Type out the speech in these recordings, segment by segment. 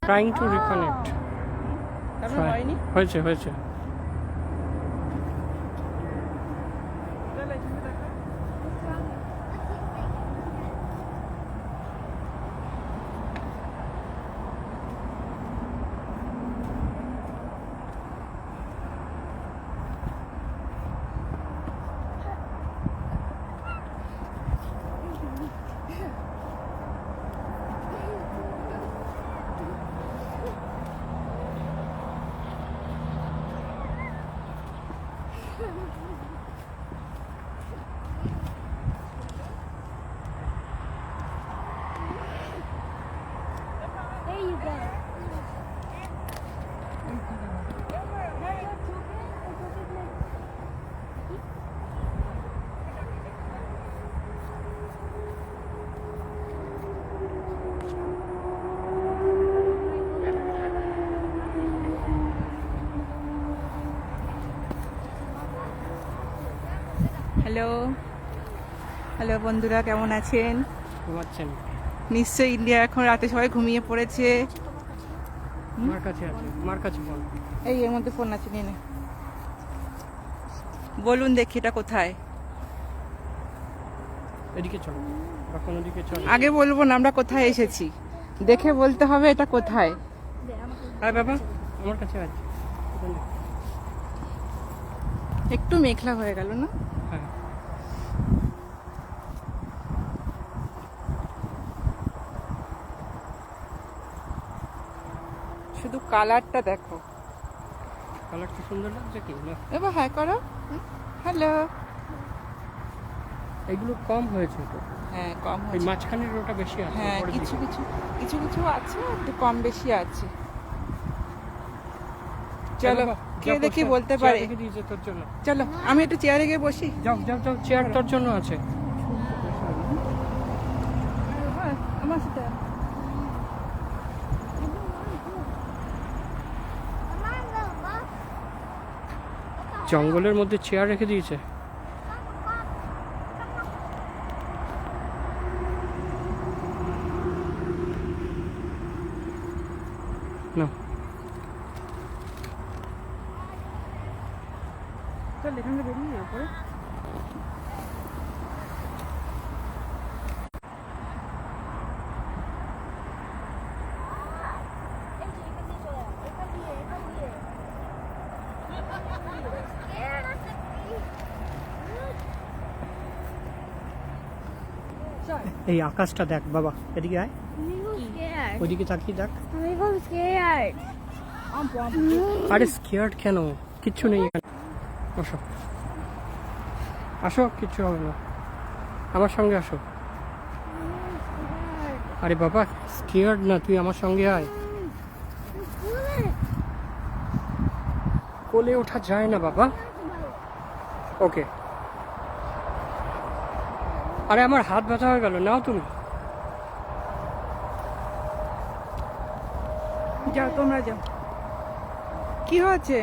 Trying to reconnect. হয়েছে হয়েছে। Hello hello বন্ধুরা, কেমন আছেন? ঘুমাচ্ছেন? নিশ্চয়ই ইন্ডিয়া এখন রাতে সবাই ঘুমিয়ে পড়েছে। আমার কাছে আছে, আমার কাছে ফোন। এই এর মধ্যে ফোন আছে, নিয়ে নে। বলুন দেখি এটা কোথায়? এদিকে চলো বা কোনো দিকে চলো। আগে বলবো না আমরা কোথায় এসেছি, দেখে বলতে হবে এটা কোথায়। আরে বাবা, আমার কাছে আছে। একটু মেঘলা হয়ে গেল না? হ্যাঁ, শুধু কালারটা দেখো। কালারটা সুন্দর লাগছে কি না? এবার হাই করো। হ্যালো। এগুলো কম হয়েছে তো। হ্যাঁ কম ওই হয়েছে। মাঝখানের ওটা বেশি আছে। হ্যাঁ উপরের কিছু দিকে। কিছু কিছু কিছু আছে, একটু কম বেশি আছে। চলো, বাবা, কে যা দেখি বসে, বলতে চেয়ার পারে। রেখে দিয়েছে তোর জন্য। চলো আমি একটু চেয়ারে গিয়ে বসি। যাও যাও যাও, চেয়ার তোর জন্য আছে। আমার সাথে জঙ্গলের মধ্যে চেয়ার রেখে দিয়েছে। না, চল এখান থেকে বেরিয়ে যাও পরে। এই আকাশটা দেখ বাবা, এদিকে আয়, ওইদিকে তাকিয়ে দেখ। আরে স্কেয়ার্ড কেন? কিচ্ছু নেই এখানে। আসো আসো, কিচ্ছু হবে না, আমার সঙ্গে আসো। আরে বাবা, স্কেয়ার্ড না, তুই আমার সঙ্গে আয়। কোলে ওঠা যায় না বাবা। ওকে। আরে আমার হাত ব্যথা হয়ে গেল, নাও তুমি। যাও তোমরা যাও। কি হয়েছে?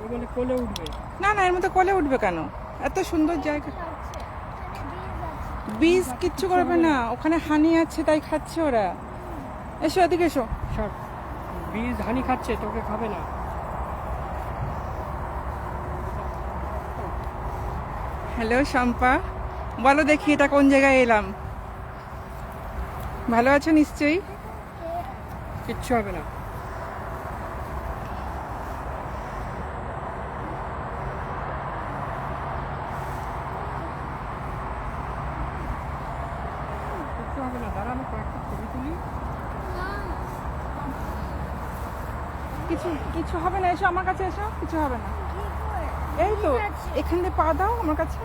ওই বলে কোলে উঠবে। না না, এর মধ্যে কোলে উঠবে কেন? এত সুন্দর জায়গা। বীজ কিচ্ছু করবে না, ওখানে হানি আছে তাই খাচ্ছে ওরা। এসো এদিকে এসো। সর, বীজ হানি খাচ্ছে, তোকে খাবে না। হ্যালো শম্পা, বলো দেখি এটা কোন জায়গায় এলাম? ভালো আছো নিশ্চয়ই? কিচ্ছু হবে না। কিচ্ছু হবে না, দাঁড়া আমি কয়েকটা ছবি তুলি। কিছু কিছু হবে না, এসো আমার কাছে এসো, কিছু হবে না। এই তো এখান দিয়ে পা দাও আমার কাছে।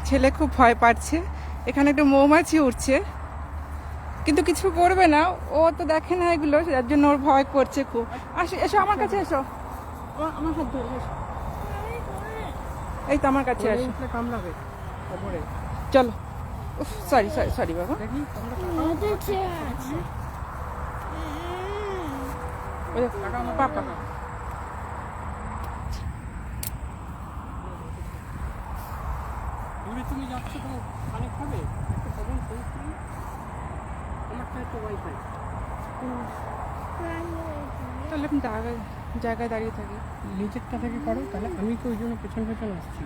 ছেলে খুব ভয় পাচ্ছে, এখানে একটা মৌমাছি উঠছে কিন্তু কিছু করবে না, ও তো দেখে না এগুলো, যার জন্য ওর ভয় করছে খুব। আসো এসো আমার কাছে এসো, আমার হাত ধরে এসো। এই তো আমার কাছে কোলে আসো, উঠলে কামড়াবে ওপরে। চলো। উফ সরি সরি সরি বাবা। দেখি ওই যে, পাপা। দূরে তুমি যাচ্ছ তো, খানিক খাবে, একটু তাহলে আমি জায়গায় দাঁড়িয়ে থাকি। নিচেরটা থেকে করো, তাহলে আমি তো ওই জন্য পেছন পেছন আসছি।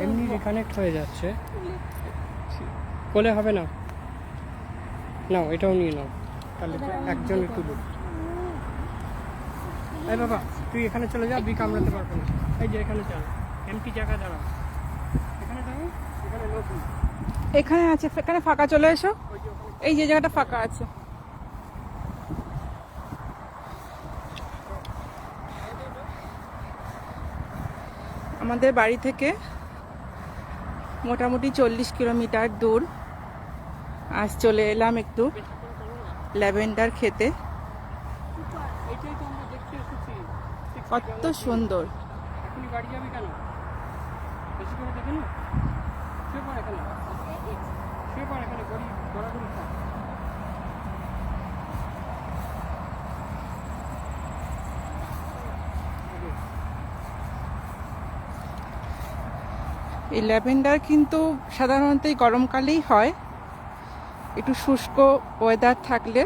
এমনি রিকানেক্ট হয়ে যাচ্ছে, কোলে হবে না। নাও এটাও নিয়ে নাও, তাহলে তো একজনের তুলো। এই বাবা, তুই এখানে চলে যা, বি কামড়াতে পারবে না। এই যে এখানে চল, এমটি জায়গা দাঁড়াও, এখানে দাঁড়াও, এখানে লোক নেই। এখানে আছে, এখানে ফাঁকা, চলে এসো। ওই যে ওখানে এই যে জায়গাটা ফাঁকা আছে। আমাদের বাড়ি থেকে মোটামুটি 40 কিলোমিটার দূর। আজ চলে এলাম একটু ল্যাভেন্ডার খেতে। এইটাই তো আমরা দেখতে এসেছি। কত সুন্দর। এখনই বাড়ি যাবি কেন? বেশি করে দেখে না, শুয়ে পড় এখানে, শুয়ে পড় এখানে, গড়াগড়ি খা। এই ল্যাভেন্ডার কিন্তু সাধারণত এই গরমকালেই হয়। একটু শুষ্ক ওয়েদার থাকলে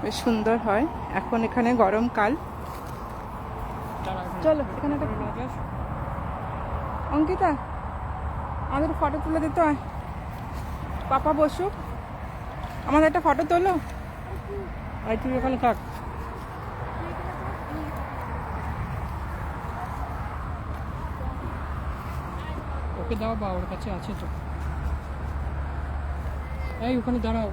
বেশ সুন্দর হয়। এখন এখানে গরমকাল। চলো এখানে একটা অঙ্কিতা, আমাদের ফটো তুলে দিতে হয়। পাপা বসুক, আমাদের একটা ফটো তোলো। আই তুই ওখানে থাক। ওকে দাও, বা ওর কাছে আছে তো। এই ওখানে দাঁড়াও,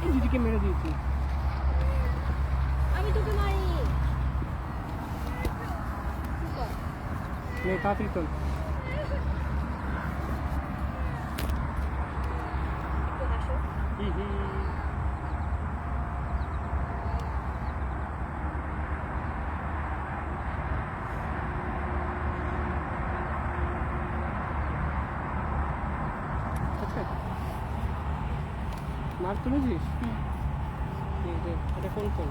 এই দিদিকে মেরে দিয়েছি। আমি তোকে মারি। নে তাড়াতাড়ি তোল। একটু হাসো। আচ্ছা, মার তুলেছিস? এই যে, এটা কোন ফোন?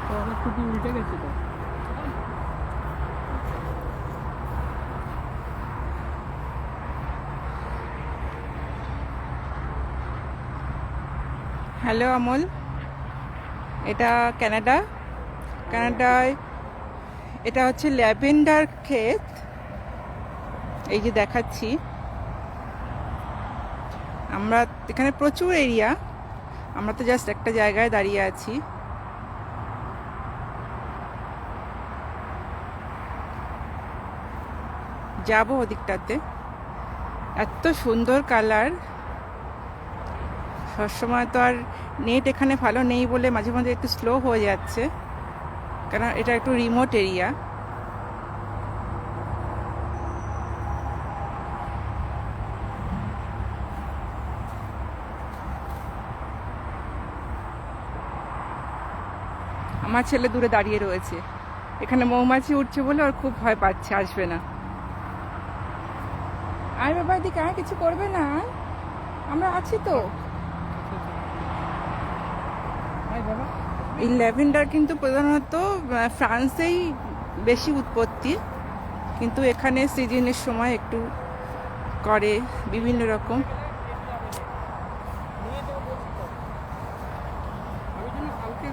তো আমার টুপি উল্টে গেছে তো। হ্যালো অমল, এটা কানাডায় এটা হচ্ছে ল্যাভেন্ডার ক্ষেত। এই যে দেখাচ্ছি, আমরা এখানে প্রচুর এরিয়া, আমরা তো জাস্ট একটা জায়গায় দাঁড়িয়ে আছি। যাবো ওদিকটাতে। এত সুন্দর কালার। সবসময় তো আর নেট এখানে ভালো নেই বলে মাঝে মাঝে একটু স্লো হয়ে যাচ্ছে, কারণ এটা একটু রিমোট এরিয়া। আমার ছেলে দূরে দাঁড়িয়ে রয়েছে, এখানে মৌমাছি উঠছে বলে ওর খুব ভয় পাচ্ছে, আসবে না। আয় বাবা এদিকে আয়, কিছু করবে না, আমরা আছি তো। আয় বাবা। এই ল্যাভেন্ডার কিন্তু প্রধানত ফ্রান্সেই বেশি উৎপত্তি, কিন্তু এখানে সিজনের সময় একটু করে বিভিন্ন রকম। আমি যেন কালকে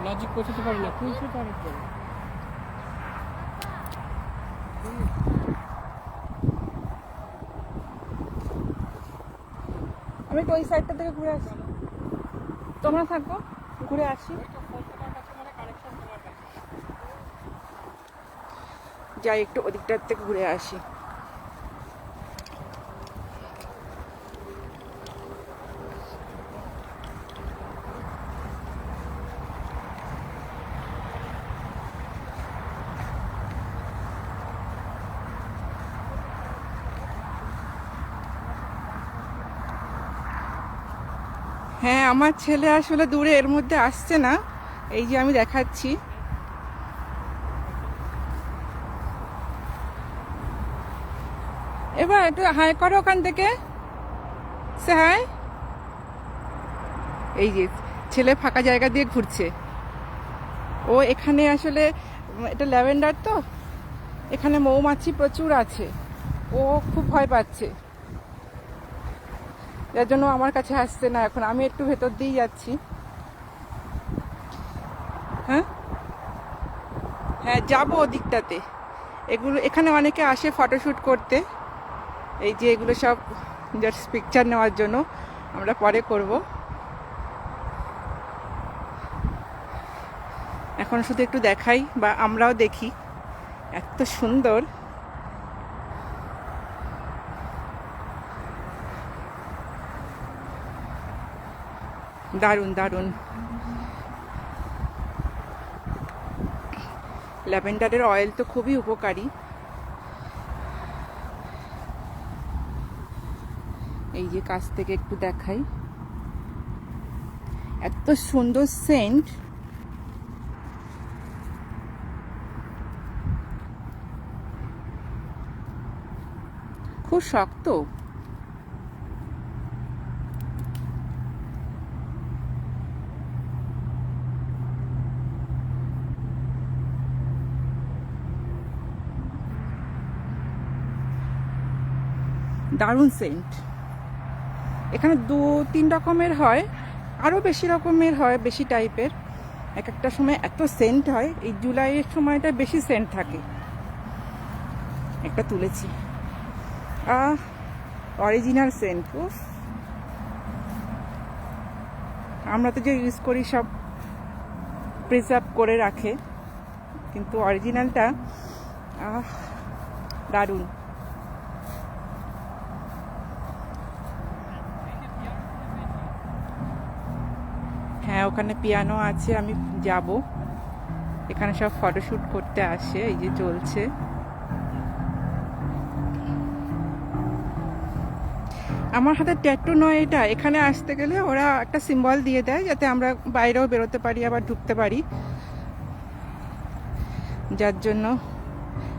লজিক পৌঁছাতে পারি না, তুই তো আরেকবার। আমি তো ওই সাইডটা থেকে ঘুরে আসি, তোমরা থাকো, ঘুরে আসি। যাই একটু ওদিকটার থেকে ঘুরে আসি। হ্যাঁ, আমার ছেলে আসলে দূরে এর মধ্যে আসছে না, এই যে আমি দেখাচ্ছি। এবার একটু হাই করো ওখান থেকে, সে হাই। এই যে ছেলে ফাঁকা জায়গা দিয়ে ঘুরছে। ও এখানে আসলে এটা ল্যাভেন্ডার তো, এখানে মৌমাছি প্রচুর আছে, ও খুব ভয় পাচ্ছে, যার জন্য আমার কাছে আসছে না। এখন আমি একটু ভেতর দিয়ে যাচ্ছি। হ্যাঁ হ্যাঁ, যাবো ওদিকটাতে। এগুলো এখানে অনেকে আসে ফটোশ্যুট করতে। এই যে এগুলো সব জাস্ট পিকচার নেওয়ার জন্য, আমরা পরে করব। এখন শুধু একটু দেখাই বা আমরাও দেখি, এত সুন্দর। দারুণ দারুণ। ল্যাভেন্ডারের অয়েল তো খুবই উপকারী। এই যে কাছ থেকে একটু দেখাই, এত সুন্দর সেন্ট। খুব শক্ত। দারুণ সেন্ট। এখানে 2-3 রকমের হয়, আরও বেশি রকমের হয়, বেশি টাইপের। এক একটা সময় এত সেন্ট হয়, এই জুলাইয়ের সময়টা বেশি সেন্ট থাকে। একটা তুলেছি, অরিজিনাল সেন্ট। আমরা তো যে ইউজ করি সব প্রিজার্ভ করে রাখে, কিন্তু অরিজিনালটা দারুণ। হ্যাঁ, ওখানে পিয়ানো আছে, আমি যাব। এখানে সব ফটোশ্যুট করতে আসে, এই যে চলছে। আমার হাতে ট্যাটু নয় এটা, এখানে আসতে গেলে ওরা একটা সিম্বল দিয়ে দেয় যাতে আমরা বাইরেও বেরোতে পারি, আবার ঢুকতে পারি। যার জন্য,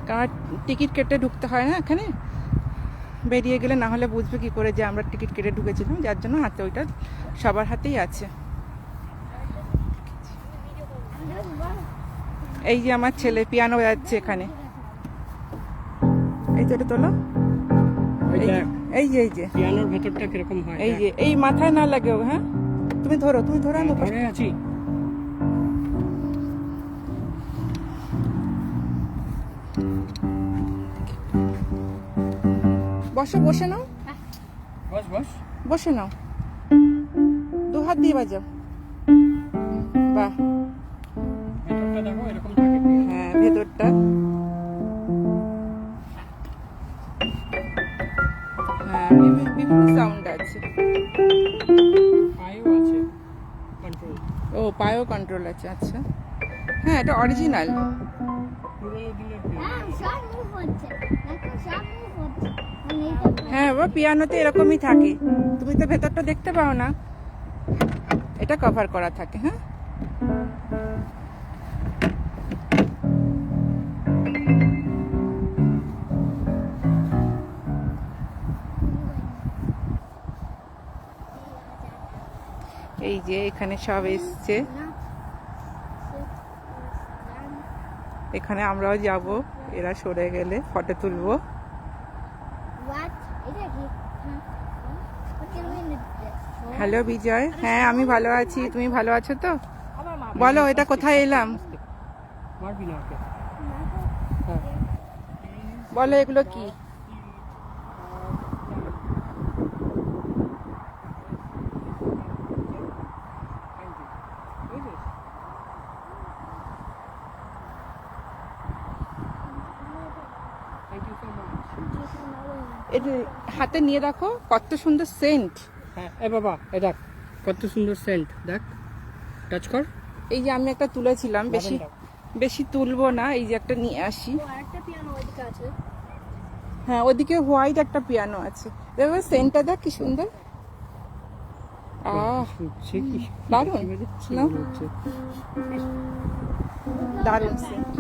কারণ টিকিট কেটে ঢুকতে হয় না এখানে, বেরিয়ে গেলে না হলে বুঝবে কি করে যে আমরা টিকিট কেটে ঢুকেছিলাম। যার জন্য হাতে ওইটা সবার হাতেই আছে। এই যে আমার ছেলে পিয়ানো বাজাচ্ছে এখানে, এই তো এটা তোলো। এই যে এই যে পিয়ানোর ভেতরটা কিরকম হয়, এই যে এই মাথায় না লাগে। হ্যাঁ, তুমি ধরো, তুমি ধরো, আমি ধরে আছি। বসো, বসে নাও, বস বস। বসে নাও, 2 হাত দিয়ে বাজাও। বাহ, ভেতরটা দেখো এরকম থাকে। হ্যাঁ ভেতরটা, হ্যাঁ বিভিন্ন সাউন্ড আছে। পায়েও আছে কন্ট্রোল। ও, পায়েও কন্ট্রোল আছে, আচ্ছা। হ্যাঁ, এটা অরিজিনাল। পুরোনো দিনের হ্যাঁ বাবা, পিয়ানোতে এরকমই থাকে, তুমি তো ভেতরটা দেখতে পাও না, এটা কভার করা থাকে। হ্যাঁ, এই যে এখানে সব এসছে, এখানে আমরাও যাব, এরা সরে গেলে ফটো তুলবো। হ্যালো বিজয়, হ্যাঁ আমি ভালো আছি, তুমি ভালো আছো তো? বলো, এটা কোথায় এলাম? মারবি না ওকে। বলো এগুলো কি? এটা হাতে নিয়ে দেখো, কত সুন্দর সেন্ট। হ্যাঁ, এ বাবা এ দেখ কত সুন্দর সেন্ট, দেখ টাচ কর। এই যে আমি একটা তুলেছিলাম, বেশি তুলবো না, এই যে একটা নিয়ে আসি। হ্যাঁ, ওদিকে হোয়াইট একটা পিয়ানো আছে, দেখো সেন্টটা দেখ কি সুন্দর। দারুণ না? দারুণ সেন্ট।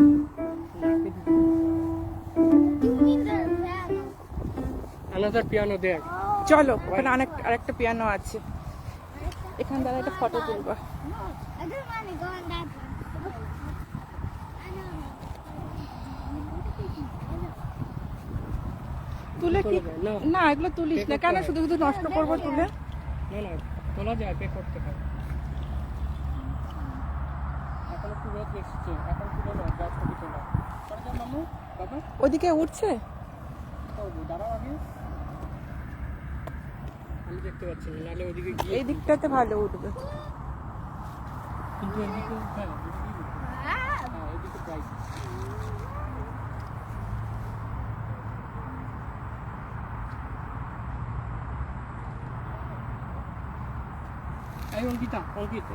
another piano there. চলো, ওখানে আরেকটা পিয়ানো আছে। এখান দ্বারা একটা ফটো তুলবো। No, I don't want to go on that one. I know. তুলে কি তোলা যায়, না। না এগুলো তুলিস Pay না করতে কেন হয়। শুধু শুধু নষ্ট করবো তুলে। না তোলা যায়, পে করতে হয়। এখন একটু রোদ এসছে, এখন তুলে না, যা ছবি তোলা। করে যাও মামু, বাবা, ওদিকে উঠছে। করবো, দাঁড়াও আগে। আমি দেখতে পাচ্ছি না, নাহলে ওদিকে গিয়ে এই দিকটাতে ভালো উঠবে। কিন্তু এদিকে হ্যাঁ, এদিকেই উঠবে। হ্যাঁ, এদিকে প্রাইস। এই অঙ্কিত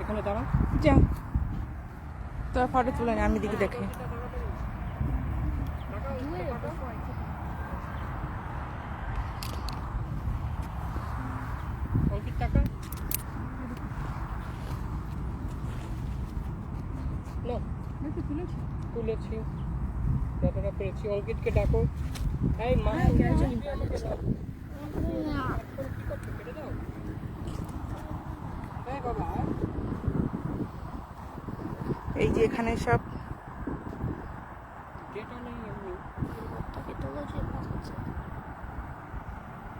এখানে দাঁড়াও। যা তোর ফটো তুলে নে, আমি দিকে দেখে। অঙ্কিত টাকা না, তুলেছি যতটা পেরেছি। অঙ্কিতকে ডাকো। এই মা ক্যান্সেল দিবি আমাকে দাও। এখন কি করছো, কেটে দাও। এই বাবা, এই যে এখানে সব যেটা নেই এমনি।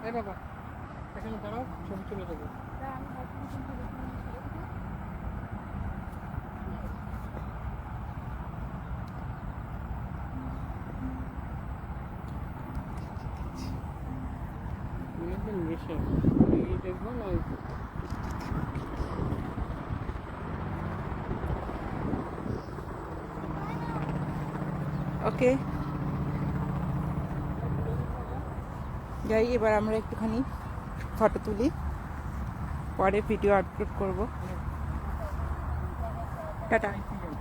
এই বাবা, এখানে দাঁড়াও, ছবি তুলে দেবো। একদম বেশি এই দেখবো না। ওকে যাই, এবার আমরা একটুখানি ফটো তুলি, পরে ভিডিও আপলোড করব। টাটা। ঠিক আছে।